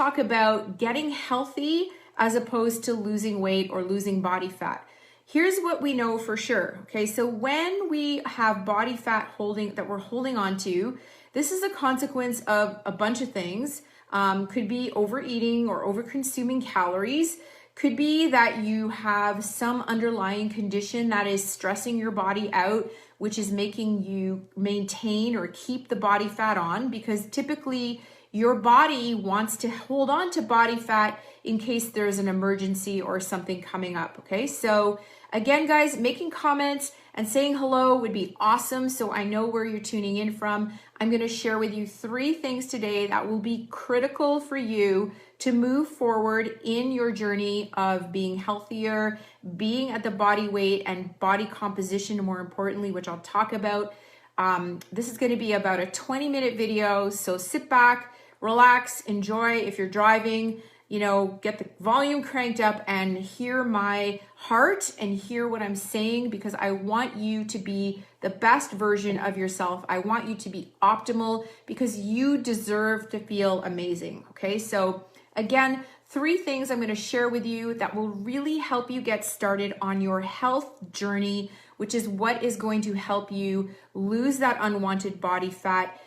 talk about getting healthy as opposed to losing weight or losing body fat. Here's what we know for sure. Okay, so when we have body fat that we're holding on to, this is a consequence of a bunch of things. Could be overeating or over consuming calories. Could be that you have some underlying condition that is stressing your body out, which is making you maintain or keep the body fat on, because typically your body wants to hold on to body fat in case there's an emergency or something coming up. Okay, so again, guys, making comments and saying hello would be awesome, so I know where you're tuning in from. I'm going to share with you 3 things today that will be critical for you to move forward in your journey of being healthier, being at the body weight and body composition, more importantly, which I'll talk about. This is going to be about a 20-minute video, so sit back, relax, enjoy. If you're driving, get the volume cranked up and hear my heart and hear what I'm saying, because I want you to be the best version of yourself. I want you to be optimal because you deserve to feel amazing. Okay, so again, 3 things I'm going to share with you that will really help you get started on your health journey, which is what is going to help you lose that unwanted body fat,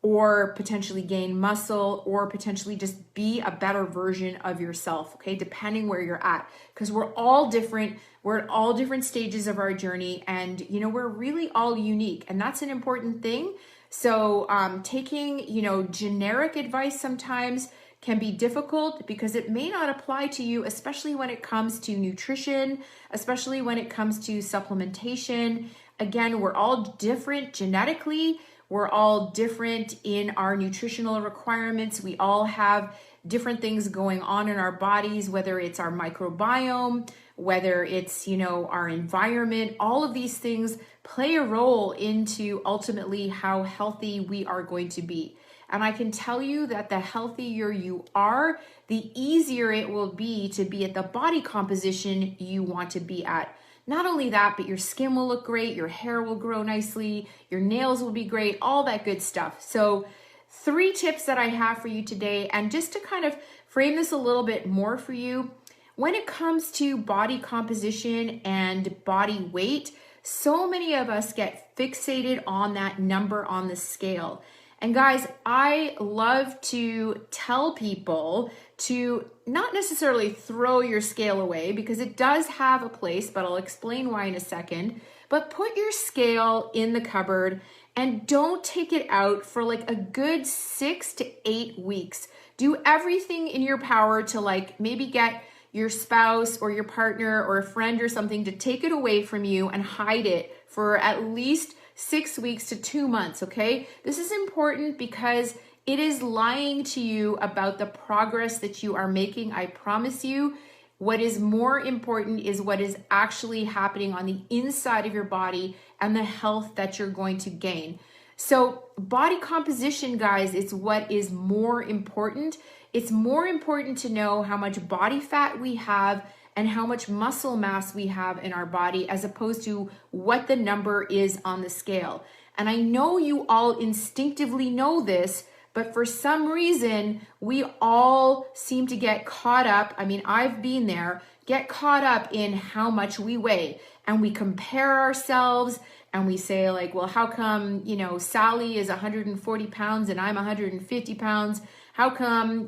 or potentially gain muscle, or potentially just be a better version of yourself, okay, depending where you're at, because we're all different. We're at all different stages of our journey, and we're really all unique, and that's an important thing. So taking generic advice sometimes can be difficult because it may not apply to you, especially when it comes to nutrition, especially when it comes to supplementation. Again, we're all different genetically. We're all different in our nutritional requirements. We all have different things going on in our bodies, whether it's our microbiome, whether it's, our environment. All of these things play a role into ultimately how healthy we are going to be. And I can tell you that the healthier you are, the easier it will be to be at the body composition you want to be at. Not only that, but your skin will look great, your hair will grow nicely, your nails will be great, all that good stuff. So 3 tips that I have for you today, and just to kind of frame this a little bit more for you, when it comes to body composition and body weight, so many of us get fixated on that number on the scale. And guys, I love to tell people to not necessarily throw your scale away, because it does have a place, but I'll explain why in a second. But put your scale in the cupboard and don't take it out for like a good 6 to 8 weeks. Do everything in your power to maybe get your spouse or your partner or a friend or something to take it away from you and hide it for at least 6 weeks to 2 months, okay? This is important because it is lying to you about the progress that you are making. I promise you, what is more important is what is actually happening on the inside of your body and the health that you're going to gain. So body composition, guys, is what is more important. It's more important to know how much body fat we have and how much muscle mass we have in our body, as opposed to what the number is on the scale. And I know you all instinctively know this, but for some reason, we all seem to get caught up. I mean, I've been there, get caught up in how much we weigh, and we compare ourselves and we say well, how come, Sally is 140 pounds and I'm 150 pounds? How come,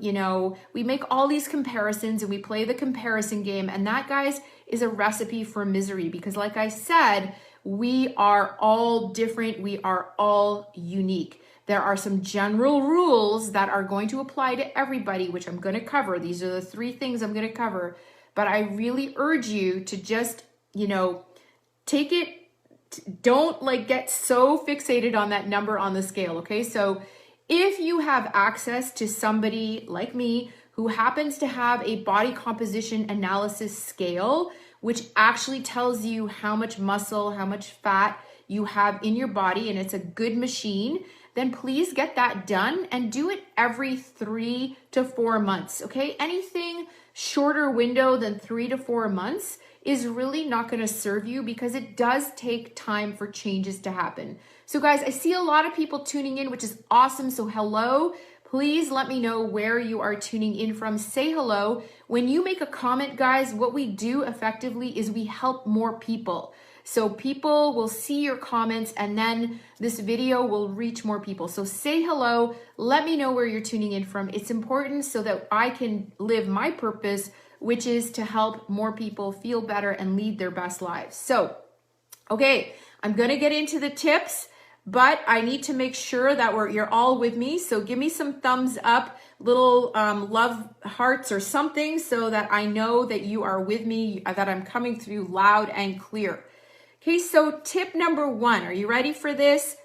we make all these comparisons and we play the comparison game, and that, guys, is a recipe for misery, because like I said, we are all different. We are all unique. There are some general rules that are going to apply to everybody, which I'm going to cover. These are the 3 things I'm going to cover, but I really urge you to just, take it. Don't get so fixated on that number on the scale. Okay. So if you have access to somebody like me who happens to have a body composition analysis scale, which actually tells you how much muscle, how much fat you have in your body, and it's a good machine, then please get that done and do it every 3 to 4 months, okay? Anything shorter window than 3 to 4 months is really not going to serve you, because it does take time for changes to happen. So guys, I see a lot of people tuning in, which is awesome. So hello. Please let me know where you are tuning in from. Say hello. When you make a comment, guys, what we do effectively is we help more people. So people will see your comments and then this video will reach more people. So say hello. Let me know where you're tuning in from. It's important so that I can live my purpose, which is to help more people feel better and lead their best lives. So, okay, I'm going to get into the tips, but I need to make sure that you're all with me. So give me some thumbs up, little love hearts or something so that I know that you are with me, that I'm coming through loud and clear. Okay, so tip number 1, are you ready for this?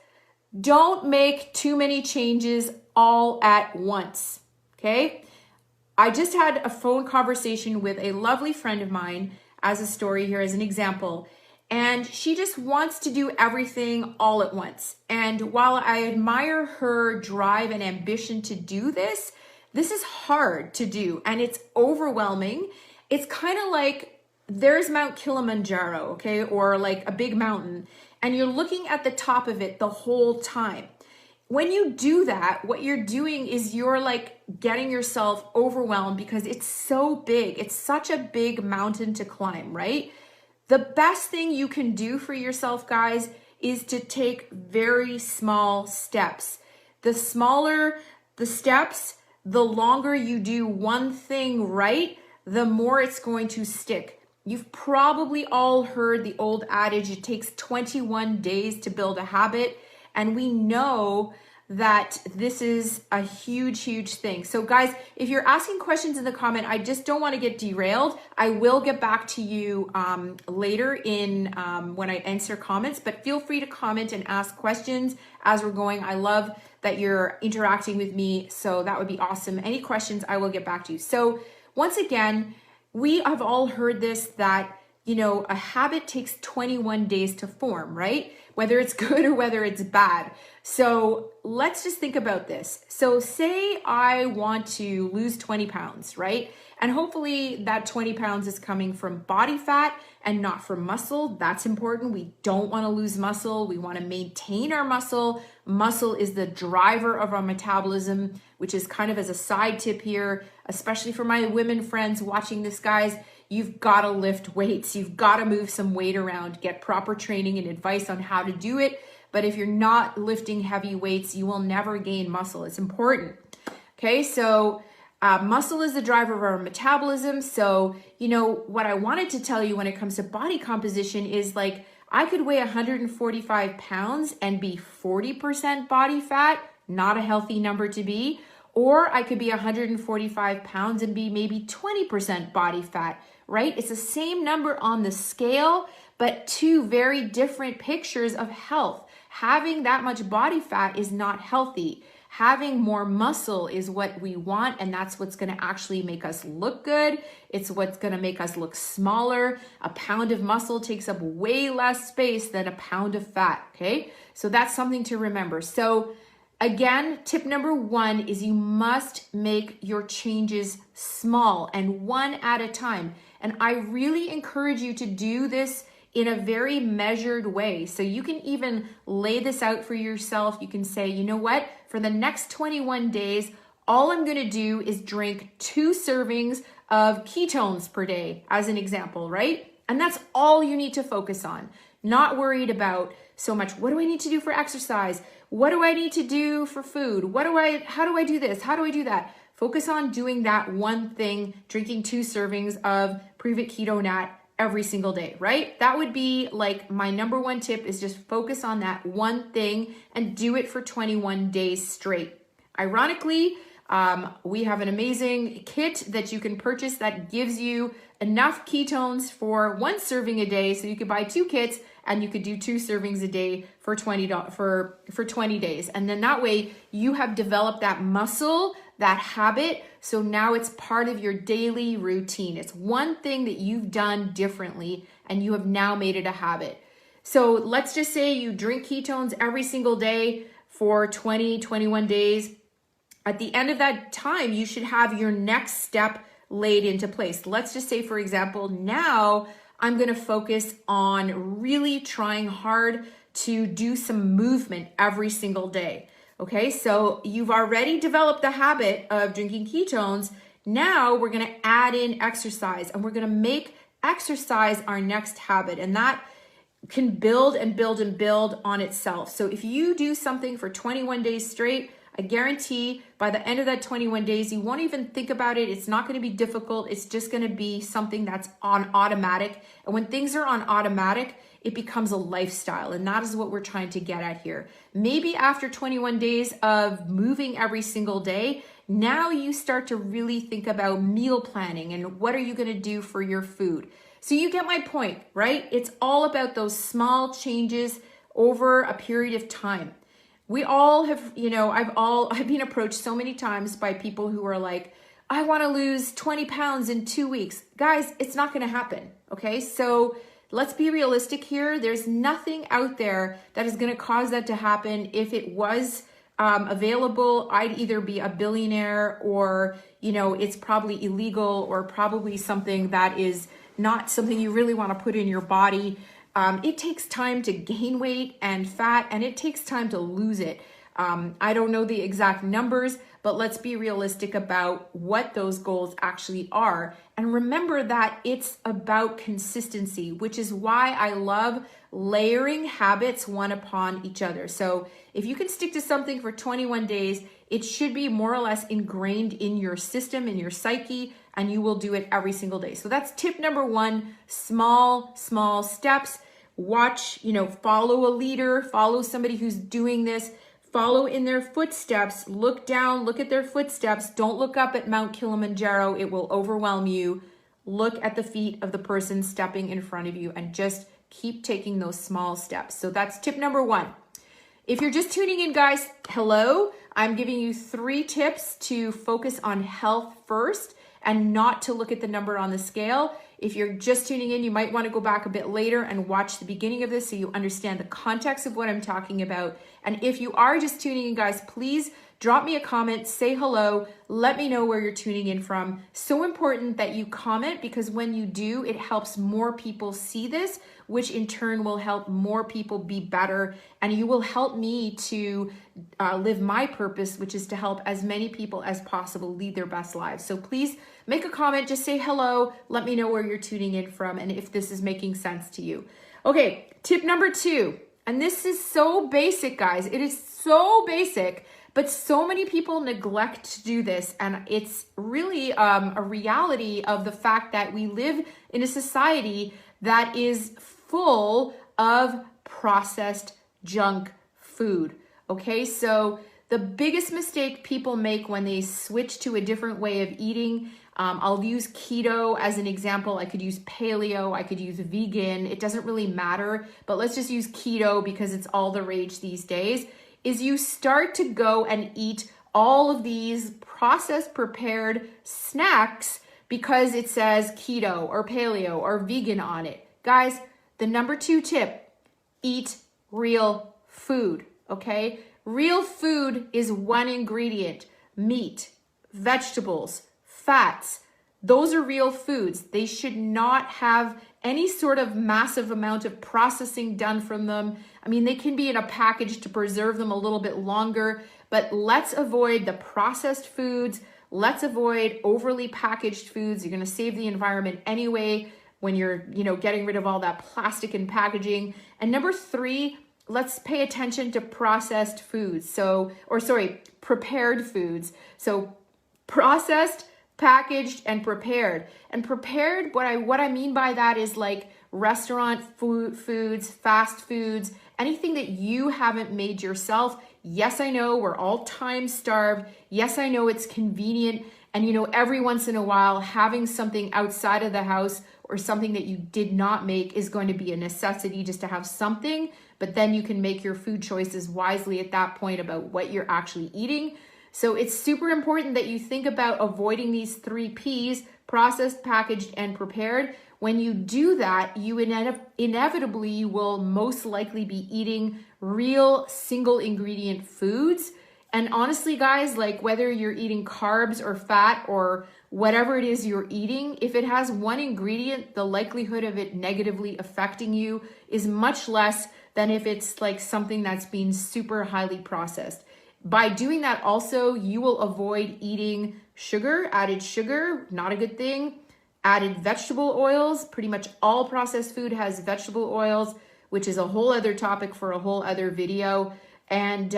Don't make too many changes all at once, okay? I just had a phone conversation with a lovely friend of mine as a story here, as an example, and she just wants to do everything all at once. And while I admire her drive and ambition to do this, this is hard to do and it's overwhelming. It's kind of like there's Mount Kilimanjaro, okay, or like a big mountain, and you're looking at the top of it the whole time. When you do that, what you're doing is you're like getting yourself overwhelmed because it's so big. It's such a big mountain to climb, right? The best thing you can do for yourself, guys, is to take very small steps. The smaller the steps, the longer you do one thing right, the more it's going to stick. You've probably all heard the old adage, it takes 21 days to build a habit. And we know that this is a huge, huge thing. So guys, if you're asking questions in the comment, I just don't want to get derailed. I will get back to you later in when I answer comments, but feel free to comment and ask questions as we're going. I love that you're interacting with me. So that would be awesome. Any questions, I will get back to you. So once again, we have all heard this, that, you know, a habit takes 21 days to form, right? Whether it's good or whether it's bad. So let's just think about this. So say I want to lose 20 pounds, right? And hopefully that 20 pounds is coming from body fat and not from muscle. That's important. We don't want to lose muscle. We want to maintain our muscle. Muscle is the driver of our metabolism, which is kind of as a side tip here, especially for my women friends watching this, guys. You've got to lift weights. You've got to move some weight around, get proper training and advice on how to do it. But if you're not lifting heavy weights, you will never gain muscle. It's important. Okay, so muscle is the driver of our metabolism. So, you know, what I wanted to tell you when it comes to body composition is like, I could weigh 145 pounds and be 40% body fat, not a healthy number to be. Or I could be 145 pounds and be maybe 20% body fat, right? It's the same number on the scale, but two very different pictures of health. Having that much body fat is not healthy. Having more muscle is what we want, and that's what's going to actually make us look good. It's what's going to make us look smaller. A pound of muscle takes up way less space than a pound of fat, okay? So that's something to remember. So again, tip number 1 is you must make your changes small and one at a time. And I really encourage you to do this in a very measured way. So you can even lay this out for yourself. You can say, you know what? For the next 21 days, all I'm going to do is drink 2 servings of ketones per day, as an example, right? And that's all you need to focus on. Not worried about so much, what do I need to do for exercise? What do I need to do for food? How do I do this? How do I do that? Focus on doing that one thing, drinking 2 servings of Previt Keto Nat every single day, right? That would be like my number 1 tip, is just focus on that one thing and do it for 21 days straight. Ironically, we have an amazing kit that you can purchase that gives you enough ketones for 1 serving a day. So you could buy 2 kits and you could do 2 servings a day for $20 days. And then that way you have developed that muscle, that habit. So now it's part of your daily routine. It's one thing that you've done differently and you have now made it a habit. So let's just say you drink ketones every single day for 21 days. At the end of that time, you should have your next step laid into place. Let's just say, for example, now I'm going to focus on really trying hard to do some movement every single day. Okay, so you've already developed the habit of drinking ketones. Now we're going to add in exercise, and we're going to make exercise our next habit. And that can build and build and build on itself. So if you do something for 21 days straight, I guarantee by the end of that 21 days, you won't even think about it. It's not going to be difficult. It's just going to be something that's on automatic. And when things are on automatic, it becomes a lifestyle. And that is what we're trying to get at here. Maybe after 21 days of moving every single day, now you start to really think about meal planning and what are you going to do for your food. So you get my point, right? It's all about those small changes over a period of time. We all have, I've been approached so many times by people who are like, I want to lose 20 pounds in 2 weeks. Guys, it's not going to happen. Okay. So let's be realistic here. There's nothing out there that is going to cause that to happen. If it was available, I'd either be a billionaire or, it's probably illegal or probably something that is not something you really want to put in your body. It takes time to gain weight and fat, and it takes time to lose it. I don't know the exact numbers, but let's be realistic about what those goals actually are. And remember that it's about consistency, which is why I love layering habits one upon each other. So if you can stick to something for 21 days, it should be more or less ingrained in your system, in your psyche, and you will do it every single day. So that's tip number one, small steps. Watch, follow a leader, follow somebody who's doing this, follow in their footsteps, look down, look at their footsteps. Don't look up at Mount Kilimanjaro. It will overwhelm you. Look at the feet of the person stepping in front of you and just keep taking those small steps. So that's tip number one. If you're just tuning in, guys, hello. I'm giving you 3 tips to focus on health first and not to look at the number on the scale. If you're just tuning in, you might want to go back a bit later and watch the beginning of this so you understand the context of what I'm talking about. And if you are just tuning in, guys, please drop me a comment, say hello, let me know where you're tuning in from. So important that you comment, because when you do, it helps more people see this, which in turn will help more people be better. And you will help me to live my purpose, which is to help as many people as possible lead their best lives. So please make a comment, just say hello, let me know where you're tuning in from and if this is making sense to you. Okay, tip number 2, and this is so basic, guys. It is so basic, but so many people neglect to do this. And it's really a reality of the fact that we live in a society that is full of processed junk food. Okay, so the biggest mistake people make when they switch to a different way of eating, I'll use keto as an example. I could use paleo, I could use vegan. It doesn't really matter, but let's just use keto because it's all the rage these days, is you start to go and eat all of these processed prepared snacks because it says keto or paleo or vegan on it. Guys, the number 2 tip, eat real food, okay? Real food is one ingredient, meat, vegetables, fats. Those are real foods. They should not have any sort of massive amount of processing done from them. I mean, they can be in a package to preserve them a little bit longer, but let's avoid the processed foods. Let's avoid overly packaged foods. You're going to save the environment anyway when you're, getting rid of all that plastic and packaging. And number 3, let's pay attention to processed foods. Prepared foods. So processed, packaged, and prepared. And prepared, what I mean by that is like restaurant foods, fast foods, anything that you haven't made yourself. Yes, I know we're all time starved. Yes, I know it's convenient. And every once in a while, having something outside of the house or something that you did not make is going to be a necessity just to have something, but then you can make your food choices wisely at that point about what you're actually eating. So it's super important that you think about avoiding these 3 Ps, processed, packaged, and prepared. When you do that, you inevitably will most likely be eating real single ingredient foods. And honestly, guys, like whether you're eating carbs or fat or whatever it is you're eating, if it has one ingredient, the likelihood of it negatively affecting you is much less than if it's like something that's being super highly processed. By doing that also, you will avoid eating sugar, added sugar, not a good thing. Added vegetable oils, pretty much all processed food has vegetable oils, which is a whole other topic for a whole other video. And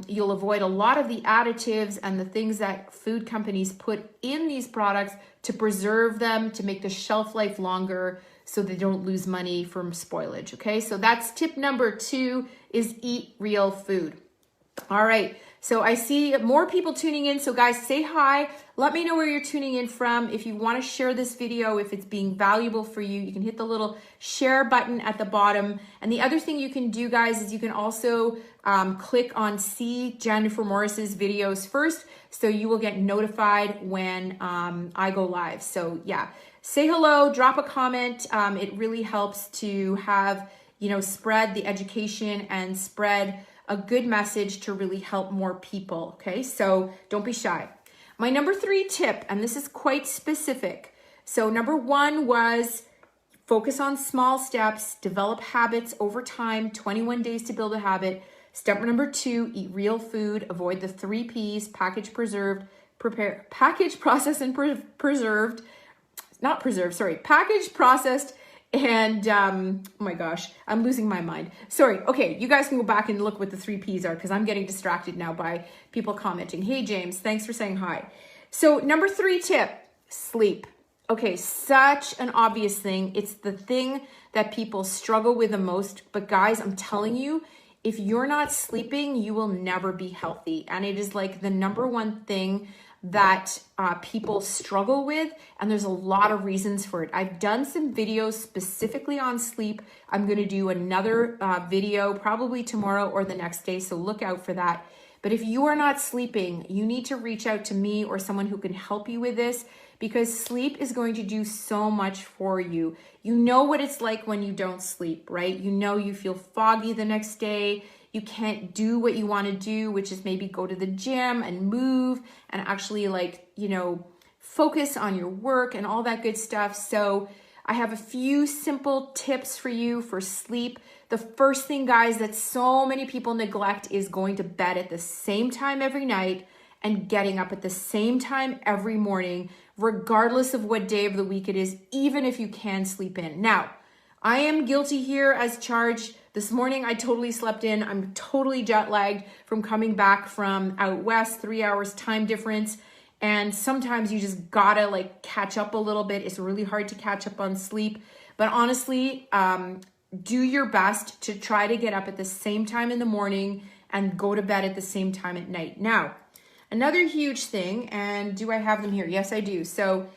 you'll avoid a lot of the additives and the things that food companies put in these products to preserve them, to make the shelf life longer so they don't lose money from spoilage, okay? So that's tip number 2, is eat real food. All right, so I see more people tuning in. So guys, say hi. Let me know where you're tuning in from. If you want to share this video, if it's being valuable for you, you can hit the little share button at the bottom. And the other thing you can do, guys, is you can also click on see Jennifer Morris's videos first, so you will get notified when I go live. So yeah, say hello, drop a comment. It really helps to have, spread the education and spread a good message to really help more people, okay? So don't be shy. My number 3 tip, and this is quite specific. So number 1 was focus on small steps, develop habits over time, 21 days to build a habit. Step number 2, eat real food, avoid the 3 Ps, packaged, processed, and preserved, packaged, processed, and oh my gosh, I'm losing my mind. Sorry. Okay, you guys can go back and look what the 3 Ps are, because I'm getting distracted now by people commenting. Hey, James, thanks for saying hi. So number 3 tip, sleep. Okay, such an obvious thing. It's the thing that people struggle with the most. But guys, I'm telling you, if you're not sleeping, you will never be healthy. And it is like the number 1 thing that people struggle with, and there's a lot of reasons for it. I've done some videos specifically on sleep. I'm going to do another video probably tomorrow or the next day, so look out for that. But if you are not sleeping, you need to reach out to me or someone who can help you with this, because sleep is going to do so much for you. You know what it's like when you don't sleep, right? You feel foggy the next day. You can't do what you want to do, which is maybe go to the gym and move and actually focus on your work and all that good stuff. So I have a few simple tips for you for sleep. The first thing, guys, that so many people neglect is going to bed at the same time every night and getting up at the same time every morning, regardless of what day of the week it is, even if you can sleep in. Now, I am guilty here as charged. This morning, I totally slept in. I'm totally jet lagged from coming back from out west, 3 hours time difference. And sometimes you just gotta catch up a little bit. It's really hard to catch up on sleep. But honestly, do your best to try to get up at the same time in the morning and go to bed at the same time at night. Now, another huge thing, and do I have them here? Yes, I do. So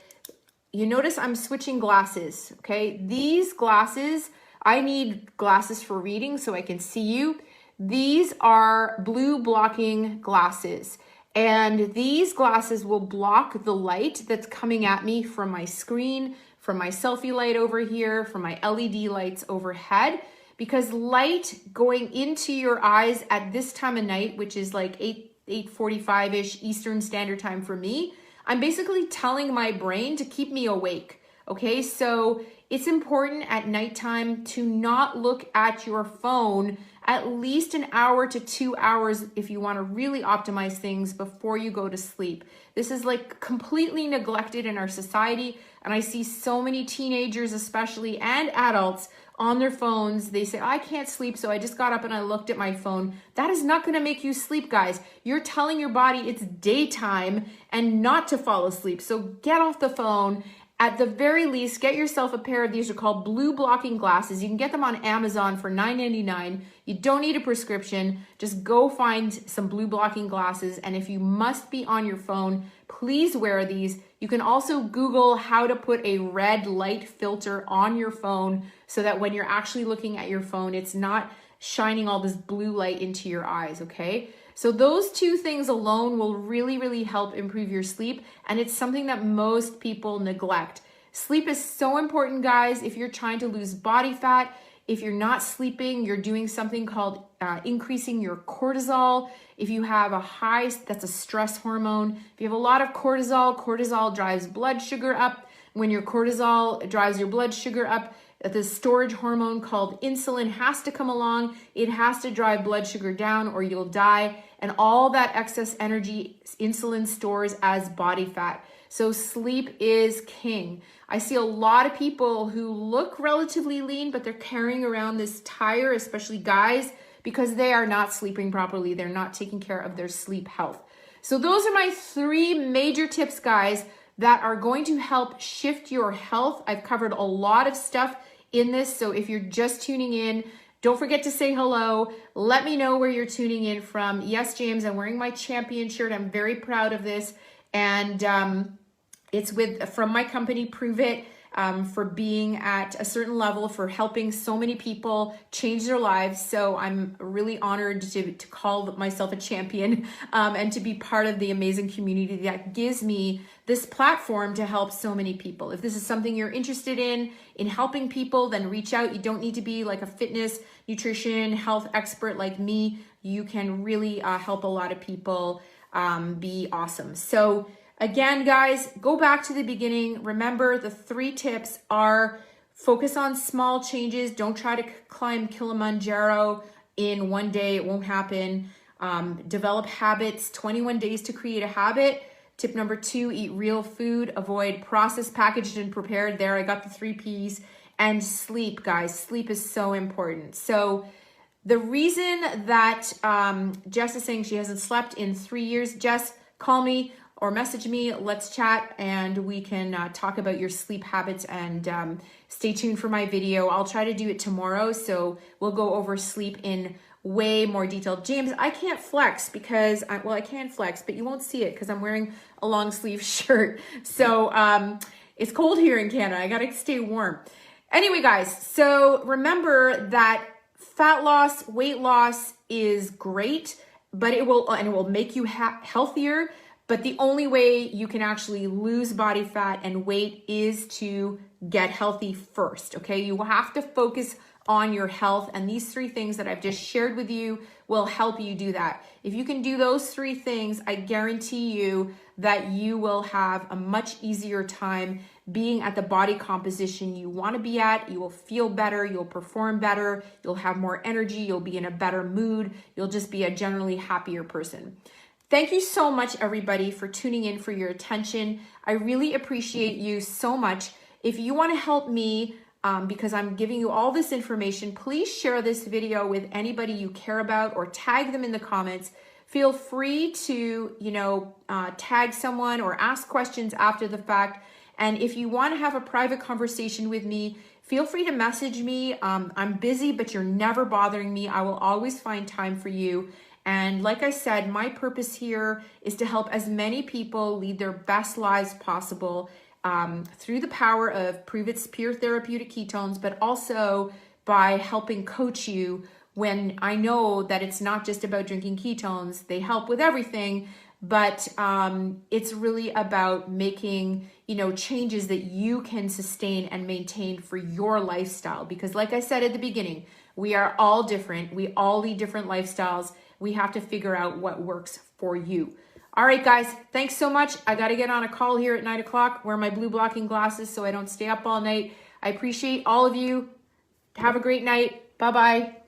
you notice I'm switching glasses, okay? These glasses, I need glasses for reading so I can see you. These are blue blocking glasses. And these glasses will block the light that's coming at me from my screen, from my selfie light over here, from my LED lights overhead. Because light going into your eyes at this time of night, which is like 8:45-ish Eastern Standard Time for me, I'm basically telling my brain to keep me awake. Okay, so it's important at nighttime to not look at your phone at least an hour to 2 hours if you want to really optimize things before you go to sleep. This is completely neglected in our society, and I see so many teenagers especially and adults on their phones. They say, I can't sleep, so I just got up and I looked at my phone. That is not going to make you sleep, guys. You're telling your body it's daytime and not to fall asleep. So get off the phone. At the very least, get yourself a pair of these. Are called blue blocking glasses. You can get them on Amazon for $9.99. You don't need a prescription. Just go find some blue blocking glasses. And if you must be on your phone, please wear these. You can also Google how to put a red light filter on your phone so that when you're actually looking at your phone, it's not shining all this blue light into your eyes, okay? So those 2 things alone will really, really help improve your sleep. And it's something that most people neglect. Sleep is so important, guys. If you're trying to lose body fat, if you're not sleeping, you're doing something called increasing your cortisol. If you have a high, that's a stress hormone. If you have a lot of cortisol, cortisol drives blood sugar up. When your cortisol drives your blood sugar up, the storage hormone called insulin has to come along. It has to drive blood sugar down or you'll die. And all that excess energy insulin stores as body fat. So sleep is king. I see a lot of people who look relatively lean, but they're carrying around this tire, especially guys, because they are not sleeping properly. They're not taking care of their sleep health. So those are my 3 major tips, guys, that are going to help shift your health. I've covered a lot of stuff in this. So if you're just tuning in, don't forget to say hello. Let me know where you're tuning in from. Yes, James, I'm wearing my champion shirt. I'm very proud of this. And it's from my company, Prove It, for being at a certain level, for helping so many people change their lives. So I'm really honored to call myself a champion and to be part of the amazing community that gives me this platform to help so many people. If this is something you're interested in helping people, then reach out. You don't need to be like a fitness, nutrition, health expert like me. You can really help a lot of people be awesome. So again, guys, go back to the beginning. Remember, the 3 tips are: focus on small changes. Don't try to climb Kilimanjaro in one day. It won't happen. Develop habits, 21 days to create a habit. Tip number 2, eat real food. Avoid processed, packaged, and prepared. There, I got the 3 Ps. And sleep, guys. Sleep is so important. So the reason that Jess is saying she hasn't slept in 3 years, Jess, call me or message me. Let's chat and we can talk about your sleep habits, and stay tuned for my video. I'll try to do it tomorrow. So we'll go over sleep in way more detail. James, I can't flex because, I can flex, but you won't see it because I'm wearing a long sleeve shirt. So it's cold here in Canada. I got to stay warm. Anyway, guys, so remember that fat loss, weight loss is great, but it will make you healthier. But the only way you can actually lose body fat and weight is to get healthy first, okay? You have to focus on your health, and these 3 things that I've just shared with you will help you do that. If you can do those 3 things, I guarantee you that you will have a much easier time being at the body composition you want to be at. You will feel better, you'll perform better, you'll have more energy, you'll be in a better mood, you'll just be a generally happier person. Thank you so much, everybody, for tuning in, for your attention. I really appreciate you so much. If you want to help me, because I'm giving you all this information, please share this video with anybody you care about or tag them in the comments. Feel free to, tag someone or ask questions after the fact. And if you want to have a private conversation with me, feel free to message me. I'm busy, but you're never bothering me. I will always find time for you. And like I said, my purpose here is to help as many people lead their best lives possible through the power of Prove It's pure therapeutic ketones, but also by helping coach you when I know that it's not just about drinking ketones. They help with everything, but it's really about making, changes that you can sustain and maintain for your lifestyle. Because like I said at the beginning, we are all different. We all lead different lifestyles. We have to figure out what works for you. All right, guys, thanks so much. I got to get on a call here at 9 o'clock, wear my blue blocking glasses so I don't stay up all night. I appreciate all of you. Have a great night. Bye-bye.